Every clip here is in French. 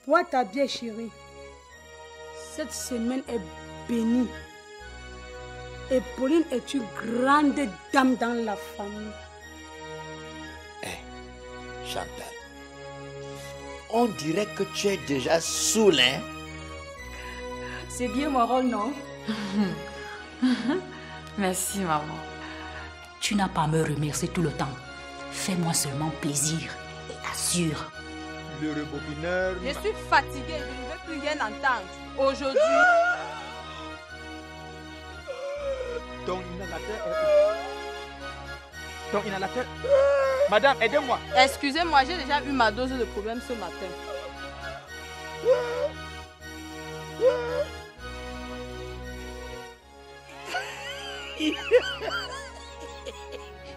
Ouais, t'as bien chérie. Cette semaine est bénie. Et Pauline est une grande dame dans la famille. Chantal, on dirait que tu es déjà saoul, hein? C'est bien mon rôle, non? Merci, maman. Tu n'as pas à me remercier tout le temps. Fais-moi seulement plaisir et assure. Le rebobineur... Je suis fatiguée, je ne veux plus rien entendre. Aujourd'hui... Ton inhalateur... Madame, aidez-moi. Excusez-moi, j'ai déjà eu ma dose de problème ce matin.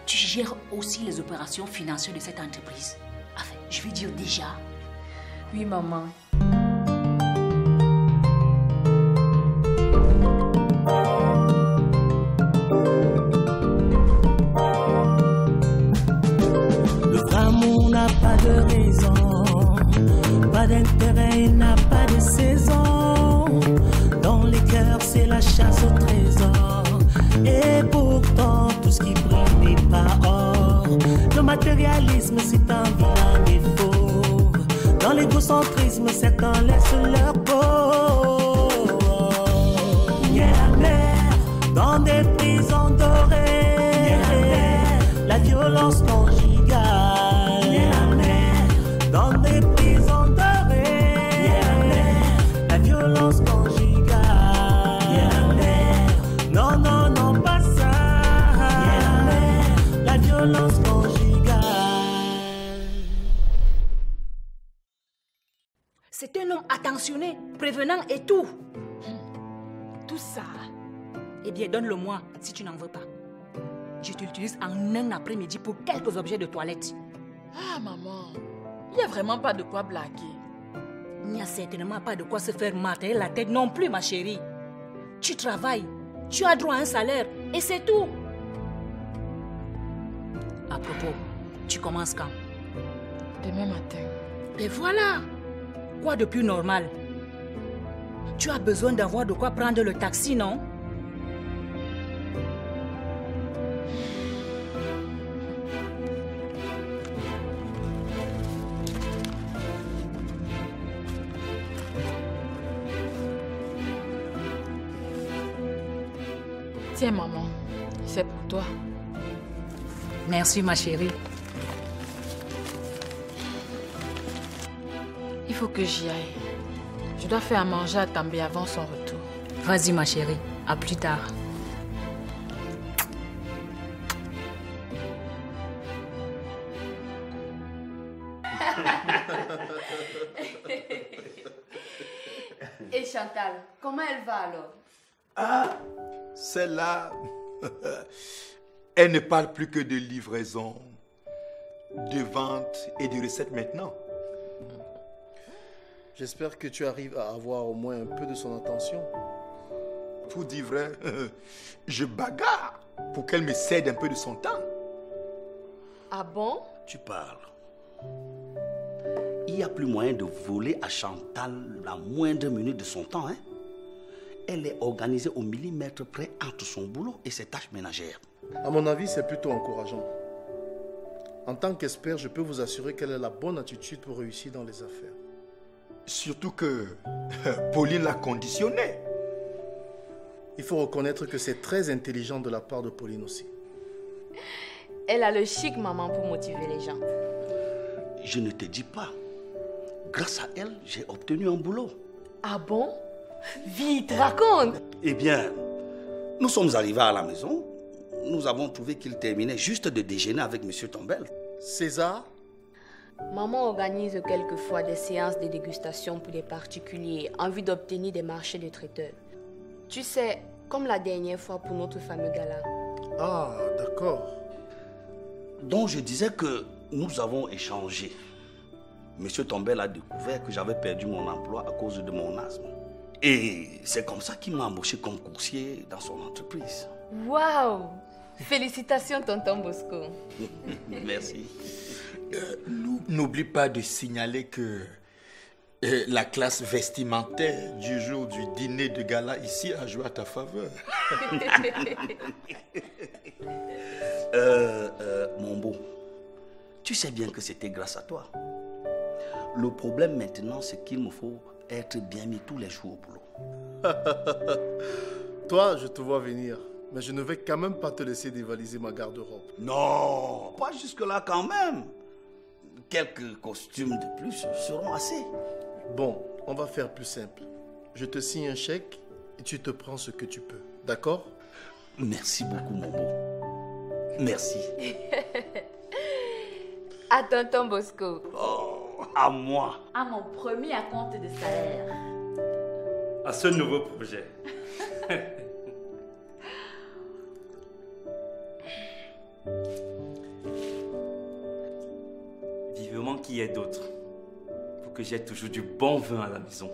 Tu gères aussi les opérations financières de cette entreprise. Enfin, je veux dire déjà. Oui, maman. Le vrai amour n'a pas de raison, pas d'intérêt, il n'a pas de saison. Dans les cœurs, c'est la chasse au trésor. Et pourtant, tout ce qui brille n'est pas or. Le matérialisme, c'est un vilain défaut. Dans l'égocentrisme, certains laissent leur peau. Il y a la mer dans des prisons dorées. La violence conjugale. Il y a la mer dans des prisons dorées. La violence conjugale. Non, non, non, pas ça. La violence conjugale. C'est un homme attentionné, prévenant et tout. Tout ça. Eh bien, donne-le-moi si tu n'en veux pas. Je te l'utilise en un après-midi pour quelques objets de toilette. Ah, maman, il n'y a vraiment pas de quoi blaguer. Il n'y a certainement pas de quoi se faire mater la tête non plus, ma chérie. Tu travailles, tu as droit à un salaire et c'est tout. À propos, tu commences quand? Demain matin. Et voilà. Quoi de plus normal? Tu as besoin d'avoir de quoi prendre le taxi, non? Tiens, maman, c'est pour toi. Merci, ma chérie. Il faut que j'y aille. Je dois faire à manger à També avant son retour. Vas-y, ma chérie. À plus tard. Et Chantal, comment elle va alors? Ah, celle-là, elle ne parle plus que de livraison, de vente et de recettes maintenant. J'espère que tu arrives à avoir au moins un peu de son attention. Pour dire vrai, je bagarre pour qu'elle me cède un peu de son temps. Ah bon? Tu parles. Il n'y a plus moyen de voler à Chantal la moindre minute de son temps, hein? Elle est organisée au millimètre près entre son boulot et ses tâches ménagères. À mon avis, c'est plutôt encourageant. En tant qu'expert, je peux vous assurer qu'elle a la bonne attitude pour réussir dans les affaires. Surtout que Pauline l'a conditionnée. Il faut reconnaître que c'est très intelligent de la part de Pauline aussi. Elle a le chic, maman, pour motiver les gens. Je ne te dis pas. Grâce à elle, j'ai obtenu un boulot. Ah bon? Vite, raconte! Eh bien, nous sommes arrivés à la maison. Nous avons trouvé qu'il terminait juste de déjeuner avec M. Tombel. César? Maman organise quelquefois des séances de dégustation pour des particuliers en vue d'obtenir des marchés de traiteurs. Tu sais, comme la dernière fois pour notre fameux gala. Ah, d'accord. Donc je disais que nous avons échangé. M. Tombel a découvert que j'avais perdu mon emploi à cause de mon asthme. Et c'est comme ça qu'il m'a embauché comme coursier dans son entreprise. Waouh! Félicitations, tonton Bosco. Merci. N'oublie pas de signaler que Et la classe vestimentaire du jour du dîner de gala ici a joué à ta faveur. Mon beau, tu sais bien que c'était grâce à toi. Le problème maintenant, c'est qu'il me faut être bien mis tous les jours au boulot. Toi, je te vois venir. Mais je ne vais quand même pas te laisser dévaliser ma garde-robe. Non, pas jusque-là quand même. Quelques costumes de plus seront assez. Bon, on va faire plus simple. Je te signe un chèque et tu te prends ce que tu peux. D'accord? Merci beaucoup, mon beau. Merci. À tonton Bosco. Oh, à moi. À mon premier acompte de salaire. À ce nouveau projet. Vivement qu'il y ait d'autres. Pour que j'ai toujours du bon vin à la maison.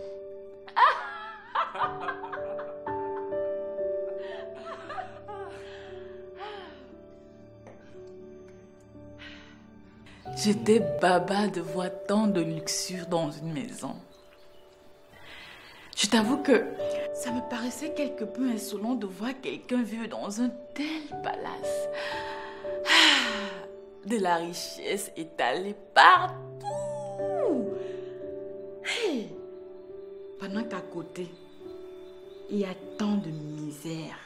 J'étais baba de voir tant de luxure dans une maison. Je t'avoue que ça me paraissait quelque peu insolent de voir quelqu'un vivre dans un tel palace. De la richesse étalée partout. Hey. Pendant qu'à côté, il y a tant de misère.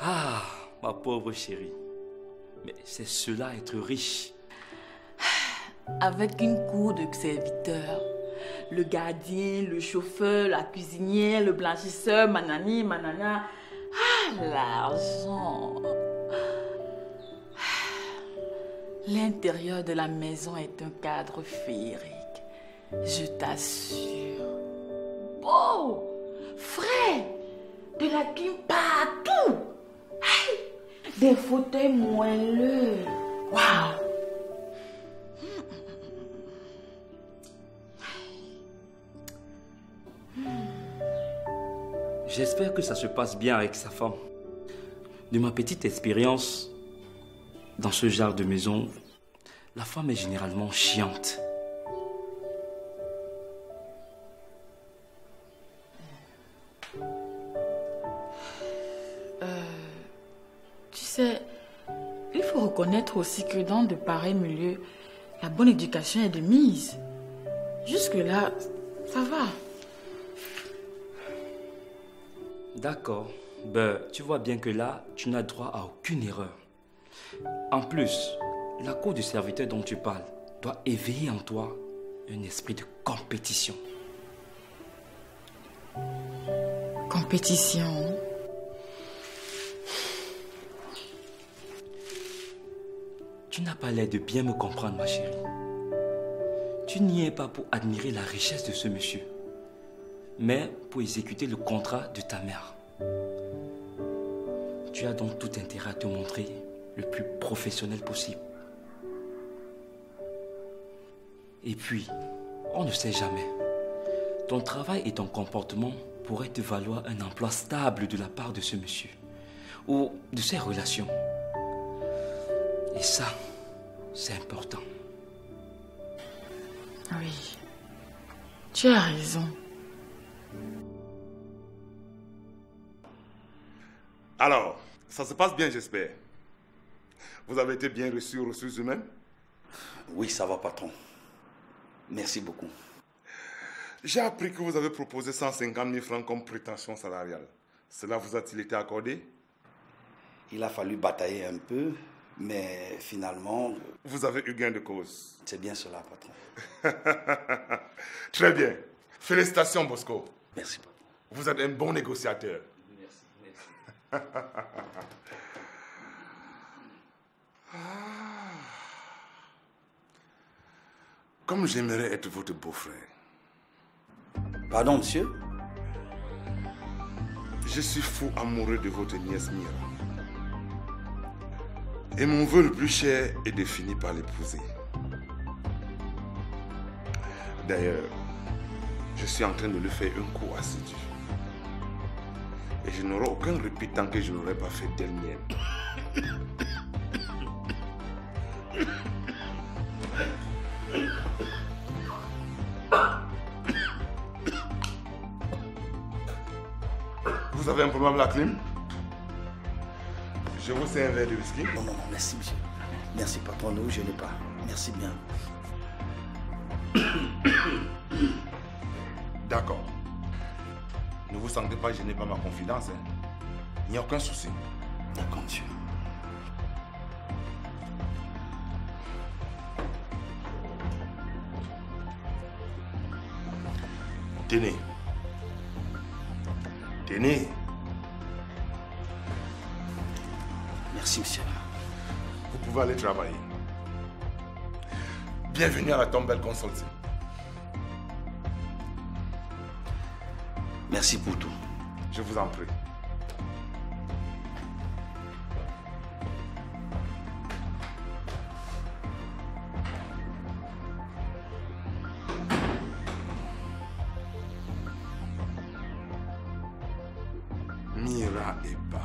Ah, ma pauvre chérie. Mais c'est cela être riche. Avec une cour de serviteurs. Le gardien, le chauffeur, la cuisinière, le blanchisseur, manani, manana. Ah, l'argent. L'intérieur de la maison est un cadre féerique. Je t'assure. Beau, frais, de la clim partout. Hey, des fauteuils moelleux. Waouh. J'espère que ça se passe bien avec sa femme. De ma petite expérience, dans ce genre de maison, la femme est généralement chiante. Tu sais, il faut reconnaître aussi que dans de pareils milieux, la bonne éducation est de mise. Jusque-là, ça va. D'accord. Ben, tu vois bien que là, tu n'as droit à aucune erreur. En plus, la cour du serviteur dont tu parles doit éveiller en toi un esprit de compétition. Compétition. Tu n'as pas l'air de bien me comprendre, ma chérie. Tu n'y es pas pour admirer la richesse de ce monsieur, mais pour exécuter le contrat de ta mère. Tu as donc tout intérêt à te montrer le plus professionnel possible. Et puis, on ne sait jamais. Ton travail et ton comportement pourraient te valoir un emploi stable de la part de ce monsieur ou de ses relations. Et ça, c'est important. Oui, tu as raison. Alors, ça se passe bien, j'espère. Vous avez été bien reçu aux ressources humaines? Oui, ça va, patron. Merci beaucoup. J'ai appris que vous avez proposé 150 000 francs comme prétention salariale. Cela vous a-t-il été accordé? Il a fallu batailler un peu, mais finalement... Vous avez eu gain de cause. C'est bien cela, patron. Très bien. Félicitations, Bosco. Merci, patron. Vous êtes un bon négociateur. Merci. Comme j'aimerais être votre beau-frère. Pardon, monsieur? Je suis fou amoureux de votre nièce Mira. Et mon vœu le plus cher est de finir par l'épouser. D'ailleurs, je suis en train de lui faire un coup assidu. Et je n'aurai aucun répit tant que je n'aurai pas fait d'elle mienne. Vous avez un problème avec la clim? Je vous sers un verre de whisky. Non, non, non, merci, monsieur. Merci, patron. Ne vous gênez pas. Merci bien. D'accord. Ne vous sentez pas gêné par ma confidence. Hein. Il n'y a aucun souci. D'accord, monsieur. Tenez. Tenez. Merci, monsieur. Vous pouvez aller travailler. Bienvenue à la Tombelle Consulting. Merci pour tout. Je vous en prie. Mira Eba.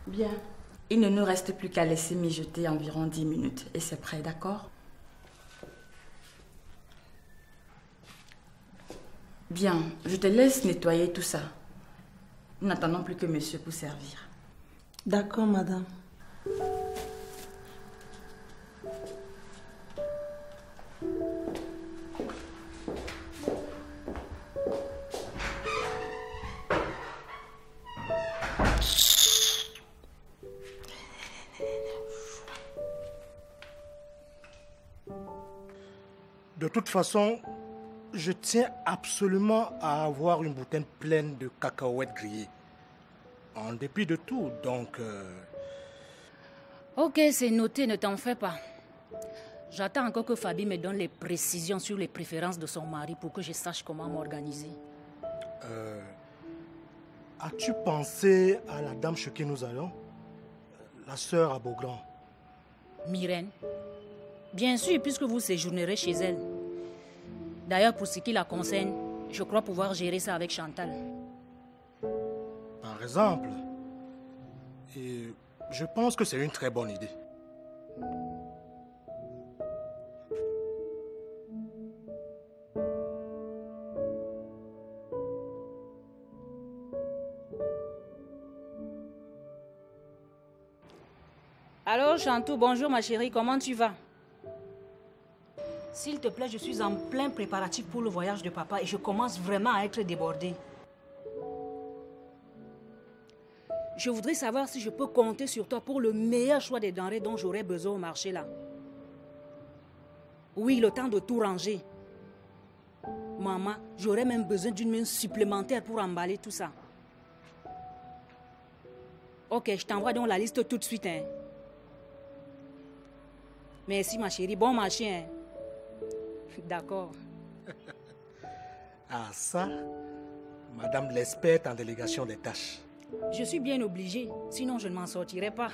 Bien. Il ne nous reste plus qu'à laisser mijoter environ 10 minutes et c'est prêt, d'accord? Bien, je te laisse nettoyer tout ça. Nous n'attendons plus que monsieur pour servir. D'accord, madame. De toute façon, je tiens absolument à avoir une bouteille pleine de cacahuètes grillées. En dépit de tout, donc... Ok, c'est noté, ne t'en fais pas. J'attends encore que Fabi me donne les précisions sur les préférences de son mari pour que je sache comment m'organiser. As-tu pensé à la dame chez qui nous allons? La sœur à Beaugrand. Myrène? Bien sûr, puisque vous séjournerez chez elle. D'ailleurs, pour ce qui la concerne, je crois pouvoir gérer ça avec Chantal. Par exemple. Et je pense que c'est une très bonne idée. Alors, Chantou, bonjour ma chérie, comment tu vas? S'il te plaît, je suis en plein préparatif pour le voyage de papa et je commence vraiment à être débordée. Je voudrais savoir si je peux compter sur toi pour le meilleur choix des denrées dont j'aurais besoin au marché là. Oui, le temps de tout ranger. Maman, j'aurais même besoin d'une main supplémentaire pour emballer tout ça. Ok, je t'envoie donc la liste tout de suite. Hein. Merci ma chérie, bon marché. Hein. D'accord. Ah ça, madame l'experte en délégation des tâches. Je suis bien obligée, sinon je ne m'en sortirai pas.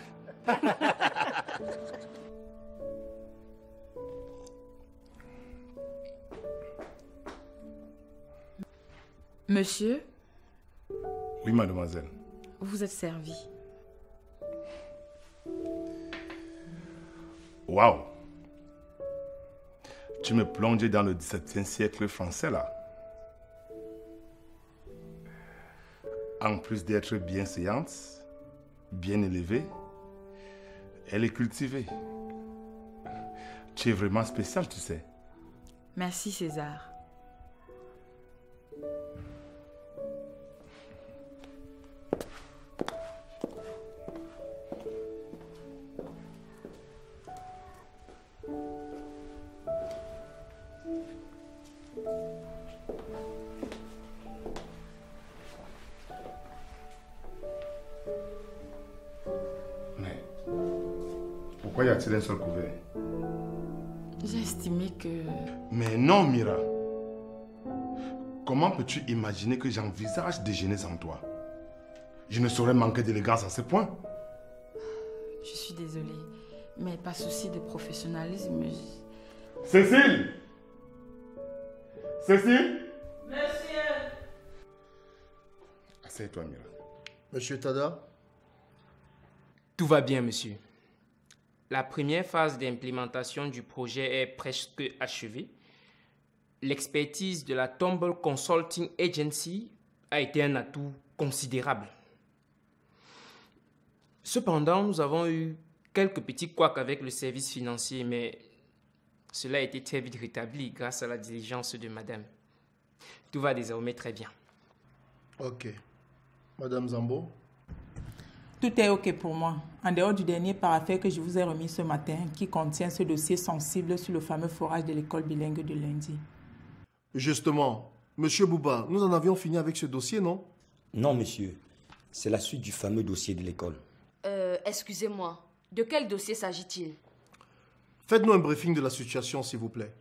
Monsieur? Oui, mademoiselle. Vous êtes servi. Waouh! Tu me plonges dans le XVIIe siècle français, là. En plus d'être bienséante, bien élevée, elle est cultivée. Tu es vraiment spécial, tu sais. Merci, César. Mais Pourquoi y a-t-il un seul couvert? J'ai estimé que... Mais non, Mira. Comment peux-tu imaginer que j'envisage déjeuner sans toi? Je ne saurais manquer d'élégance à ce point. Je suis désolée, mais par souci de professionnalisme... Cécile! Cécile! Monsieur! Assieds-toi, Mira. Monsieur Tada? Tout va bien, monsieur. La première phase d'implémentation du projet est presque achevée. L'expertise de la Tomboll Consulting Agency a été un atout considérable. Cependant, nous avons eu quelques petits couacs avec le service financier, mais cela a été très vite rétabli grâce à la diligence de madame. Tout va désormais très bien. Ok. Madame Zambo? Tout est ok pour moi. En dehors du dernier paraphé que je vous ai remis ce matin, qui contient ce dossier sensible sur le fameux forage de l'école bilingue de lundi. Justement, Monsieur Bouba, nous en avions fini avec ce dossier, non? Non, monsieur. C'est la suite du fameux dossier de l'école. Excusez-moi. De quel dossier s'agit-il? Faites-nous un briefing de la situation, s'il vous plaît.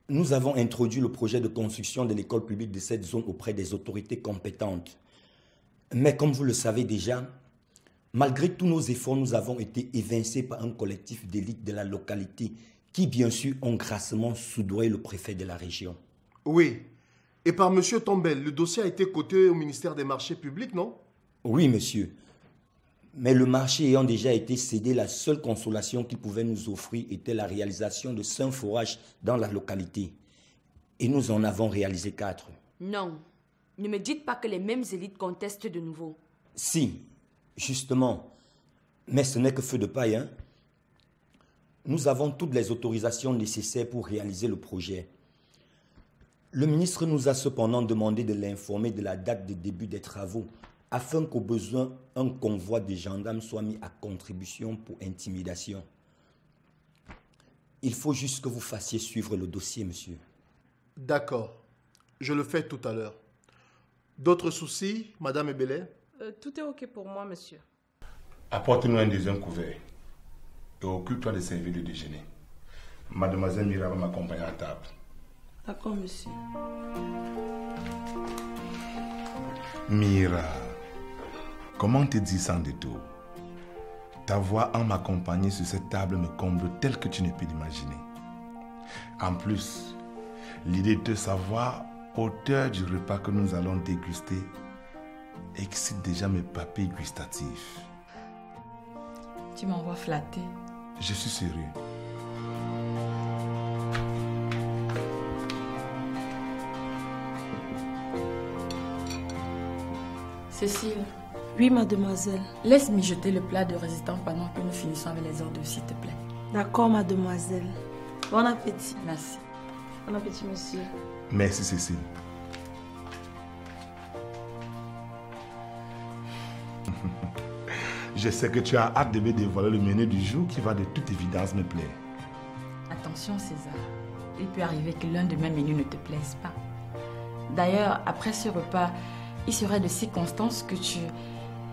Nous avons introduit le projet de construction de l'école publique de cette zone auprès des autorités compétentes. Mais comme vous le savez déjà, malgré tous nos efforts, nous avons été évincés par un collectif d'élite de la localité qui, bien sûr, ont grassement soudoyé le préfet de la région. Oui. Et par Monsieur Tombel, le dossier a été coté au ministère des Marchés publics, non? Oui, monsieur. Mais le marché ayant déjà été cédé, la seule consolation qu'il pouvait nous offrir était la réalisation de 5 forages dans la localité. Et nous en avons réalisé 4. Non. Ne me dites pas que les mêmes élites contestent de nouveau. Si, justement. Mais ce n'est que feu de paille, hein. Nous avons toutes les autorisations nécessaires pour réaliser le projet. Le ministre nous a cependant demandé de l'informer de la date de début des travaux, afin qu'au besoin, un convoi de gendarmes soit mis à contribution pour intimidation. Il faut juste que vous fassiez suivre le dossier, monsieur. D'accord. Je le fais tout à l'heure. D'autres soucis, Madame Ebele? Tout est ok pour moi, monsieur. Apporte-nous un deuxième couvert et occupe-toi de servir le déjeuner. Mademoiselle Mira va m'accompagner à table. D'accord, monsieur. Mira, comment te dire sans détour? Ta voix en m'accompagnant sur cette table me comble tel que tu ne peux l'imaginer. En plus, l'idée de te savoir auteur du repas que nous allons déguster excite déjà mes papilles gustatives. Tu m'envoies flatter. Je suis sérieux. Cécile. Oui, mademoiselle. Laisse mijoter le plat de résistant pendant que nous finissons avec les ordres, s'il te plaît. D'accord, mademoiselle. Bon appétit. Merci. Bon appétit, monsieur. Merci, Cécile. Je sais que tu as hâte de me dévoiler le menu du jour qui va de toute évidence me plaire. Attention, César. Il peut arriver que l'un de mes menus ne te plaise pas. D'ailleurs, après ce repas, il serait de circonstance que tu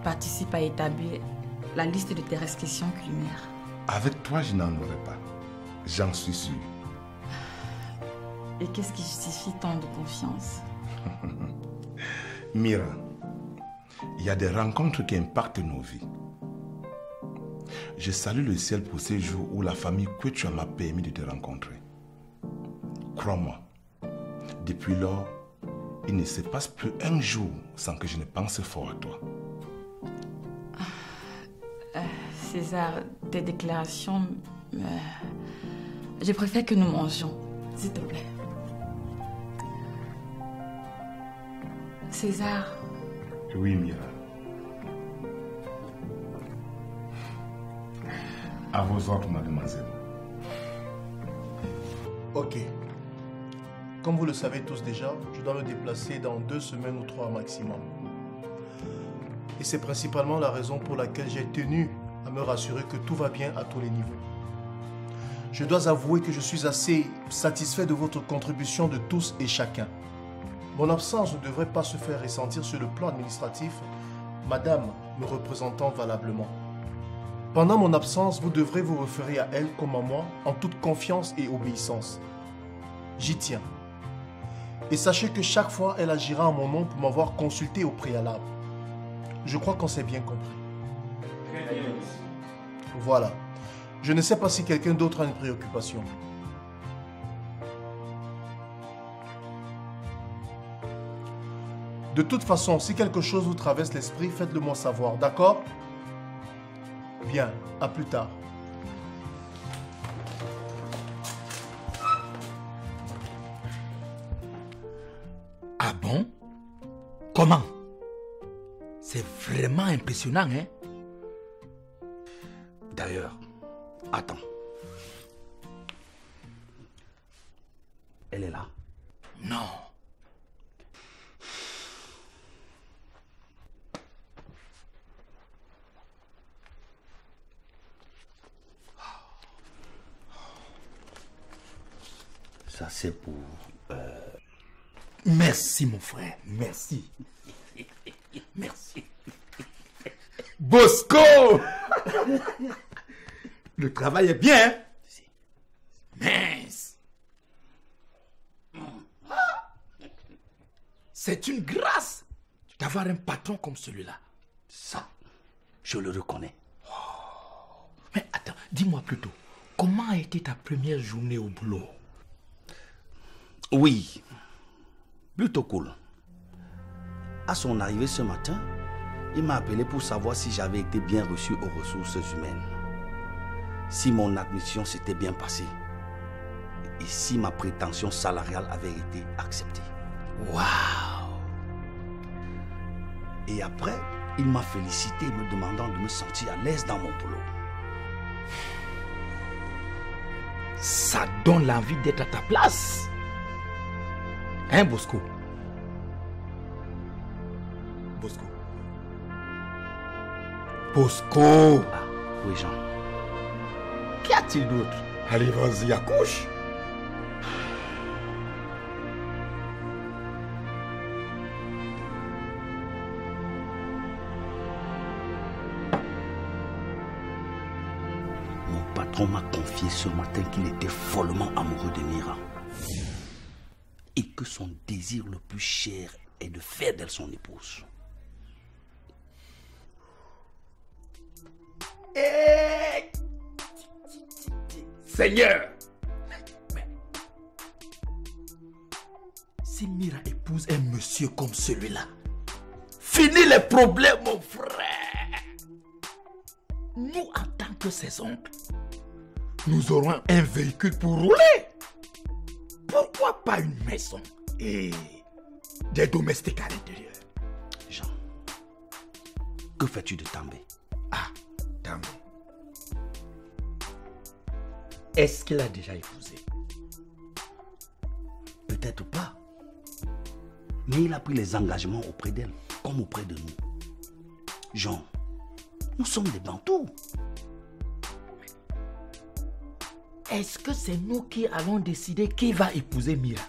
participes à établir la liste de tes restrictions culinaires. Avec toi, je n'en aurai pas. J'en suis sûr. Et qu'est-ce qui justifie tant de confiance? Mira, il y a des rencontres qui impactent nos vies. Je salue le ciel pour ces jours où la famille Quechua m'a permis de te rencontrer. Crois-moi, depuis lors, il ne se passe plus un jour sans que je ne pense fort à toi. César, tes déclarations... je préfère que nous mangions, s'il te plaît. César. Oui, Mira. À vos ordres, mademoiselle. Ok. Comme vous le savez tous déjà, je dois me déplacer dans 2 semaines ou 3 maximum. Et c'est principalement la raison pour laquelle j'ai tenu à me rassurer que tout va bien à tous les niveaux. Je dois avouer que je suis assez satisfait de votre contribution de tous et chacun. Mon absence ne devrait pas se faire ressentir sur le plan administratif, madame me représentant valablement. Pendant mon absence, vous devrez vous référer à elle comme à moi en toute confiance et obéissance. J'y tiens. Et sachez que chaque fois, elle agira en mon nom pour m'avoir consulté au préalable. Je crois qu'on s'est bien compris. Voilà. Je ne sais pas si quelqu'un d'autre a une préoccupation. De toute façon, si quelque chose vous traverse l'esprit, faites-le moi savoir, d'accord? Bien, à plus tard. Ah bon? Comment? C'est vraiment impressionnant, hein? D'ailleurs, attends. Elle est là? Non. Ça, c'est pour... Merci, mon frère. Merci. Merci. Bosco! Le travail est bien, hein? Mince. C'est une grâce d'avoir un patron comme celui-là. Ça, je le reconnais. Mais attends, dis-moi plutôt, comment a été ta première journée au boulot? Oui, plutôt cool. À son arrivée ce matin, il m'a appelé pour savoir si j'avais été bien reçu aux ressources humaines, si mon admission s'était bien passée et si ma prétention salariale avait été acceptée. Waouh! Et après, il m'a félicité me demandant de me sentir à l'aise dans mon boulot. Ça donne l'envie d'être à ta place. Hein, Bosco? Bosco. Bosco! Ah, oui, Jean. Qu'y a-t-il d'autre? Allez, vas-y, accouche. Mon patron m'a confié ce matin qu'il était follement amoureux de Mira. Et que son désir le plus cher est de faire d'elle son épouse. Hey! Seigneur! Mais, si Mira épouse un monsieur comme celui-là, fini les problèmes, mon frère! Nous, en tant que ses oncles, nous aurons un véhicule pour rouler. Pourquoi pas une maison et des domestiques à l'intérieur? Jean, que fais-tu de També? Ah, També. Est-ce qu'il a déjà épousé? Peut-être pas. Mais il a pris les engagements auprès d'elle, comme auprès de nous. Jean, nous sommes des Bantous. Est-ce que c'est nous qui allons décider qui va épouser Mira?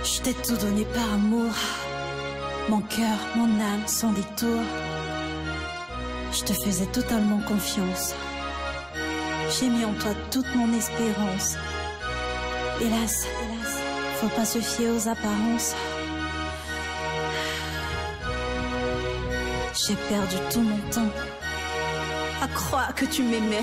Je t'ai tout donné par amour. Mon cœur, mon âme, sans détour. Je te faisais totalement confiance. J'ai mis en toi toute mon espérance. Hélas, faut pas se fier aux apparences. J'ai perdu tout mon temps à croire que tu m'aimais.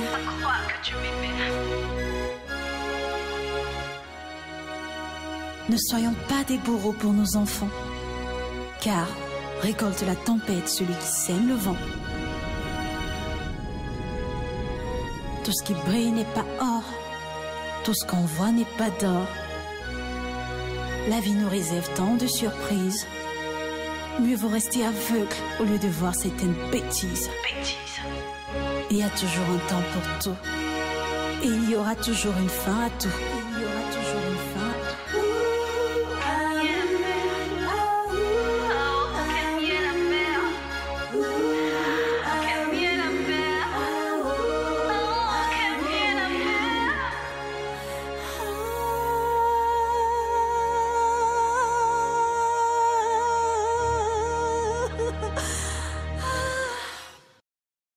Ne soyons pas des bourreaux pour nos enfants, car récolte la tempête celui qui sème le vent. Tout ce qui brille n'est pas or, tout ce qu'on voit n'est pas d'or. La vie nous réserve tant de surprises. Mieux vaut rester aveugle au lieu de voir certaines bêtises. Il y a toujours un temps pour tout, et il y aura toujours une fin à tout. Il y aura toujours